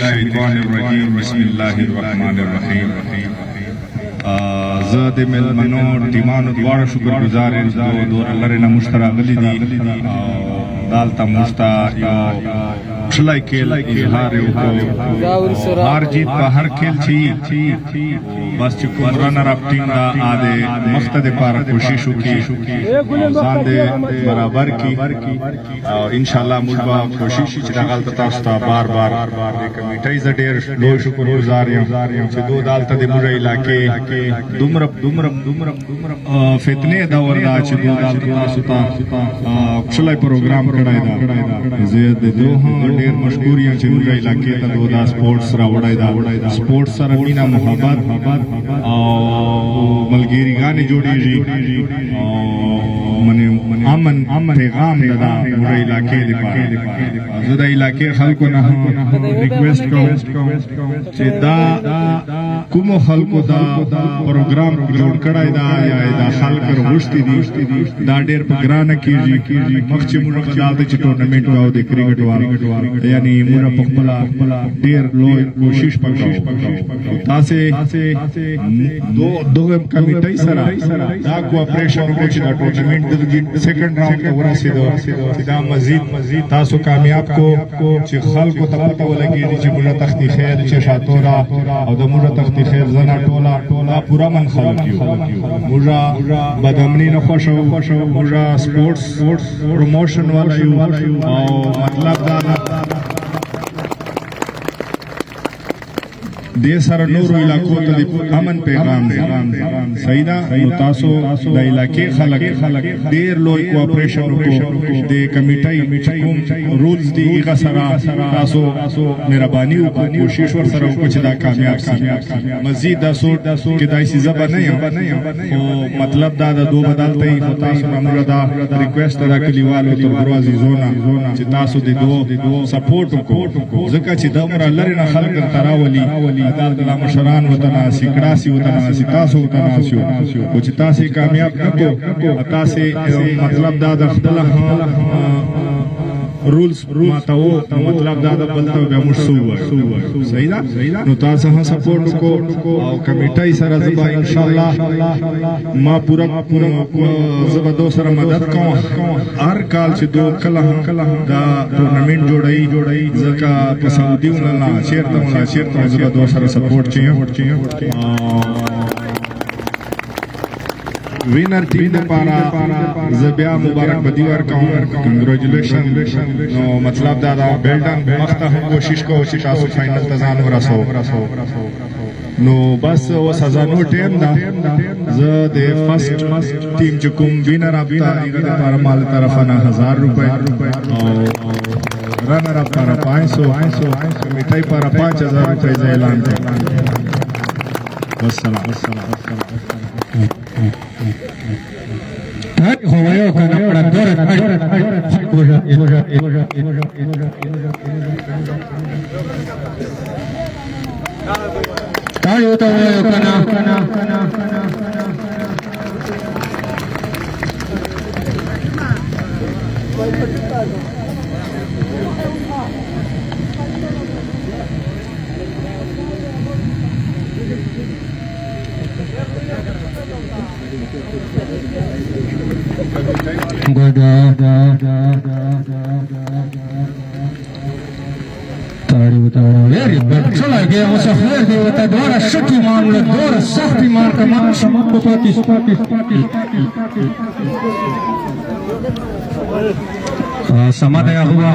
الشیطان بسم الله الرحمن الرحیم. زه د مېلمنو ټیمانو دواړه شکرګزار یم چې دور لرې نه موږ ته راغلي دي او دالته موږ ته یو ښکلی کیل اظهار یې وکړو. هار جیت په هر کیل چې بس چې کوم رنر اپ ټیم ده د مخ ته دپاره کوشش وکړي ځان دې برابر کړي او انشاءالله موږ به کوشش چې دغلته تاسو ته بار بار د کمیټۍ زه ډېر لوی شکرګزار یم چې دو دالته د موږ علاقې دومره فتنې دور ده چې دو دالته تاسو ته ښکلی پروګرام کړی ده. زه د دو هم ډېر مشکور یم چې موږ علاقې ته دو دا سپورټس راوړی ده. سپورټس سره مینه محبت او ملګریګانې جوړېږي او امن پیغام ده دا موږ علاقې دپاره. زه د علاقې خلکو نه ریکویسټ کوم چې دا کومو خلکو دا پروګرام جوړ کړی دا یا دا خلک راغوښتي دي دا ډېر په ګرانه کېږي. مخکې موږ به دلته چې ټورنمنټ کوو د کرکټ والو یعنې موږ په خپله ډېر لوی کوشش به کوو. تاسې دغه کمیټۍ سره دا کوآپریشن وکړو چې دا ټورنمنټ د سیکنډ راؤنډ ته ورسېدو چې دا مزید تاسو کامیاب کو چې خلکو ته پته ولګېږي چې موږ تختي خیر چې شاتوره او د موږ تختي خیر زنه ټوله پوره من خلک یو. موږ بدامني نه خوښوو، موږ سپورټس پروموشن والا یو او مطلب دا دې سره نورو علاقو ته د امن پیغام دی. صحیح ده؟ نو تاسو د علاقې خلک ډېر لوی کوآپریشن وکړو. د کمیټۍ کوم رولز دي هغه سره تاسو مهرباني وکړو، کوشش ورسره وکړو چې دا کامیاب شي. مزید دا سوچ کېدای شي زه به نه یم خو مطلب دا د دو بدلته یي خو تاسو نه موږ دا ریکویسټ ده کلیوالو تربرو عزیزونه چې تاسو د دو سپورټ وکړو ځکه چې دومره لرې نه خلک درته راولي دا مشران وتناسي کړاسي وتناسي تاسو وتناسي او چې تاسې کامیاب نه کو تاسې مطلب دا د خپله رولز ماتاو مطلب دا د بل ته بیا موږ څه ووایو. صحیح ده؟ نو تاسو هم سپورټ وکړو او کمیټۍ سره زه به انشاءالله ما پوره زه به دو سره مدد کوم. هر کال چې دو کله دا ټورنمنټ جوړوي ځکه په سعودیونه نه چېرته زه به دو سره سپورټ چیم. وینر ټیم دپاره زه بیا مبارکبادي ورکوم، کنګریچولیشن. نو مطلب دا ده بیلډن مخ ته هم کوشش کوو چې تاسو فاینل ته ځان ورسوو. نو بس اوس هزانو ټیم ده. زه د فرسټ ټیم چې کوم وینر اپ ته هغه دپاره ما له طرفه نه 1000 روپۍ او رنر اپ لپاره 500 کمیټۍ لپاره 5000 روپۍ زه اعلان کوم. والسلام. Joder, kana pradora tayo kana very good. Chala gaya musafir de wata dora shaki maamla dora sahti maar ka maan shamak ko Pakistan. Samadaya huwa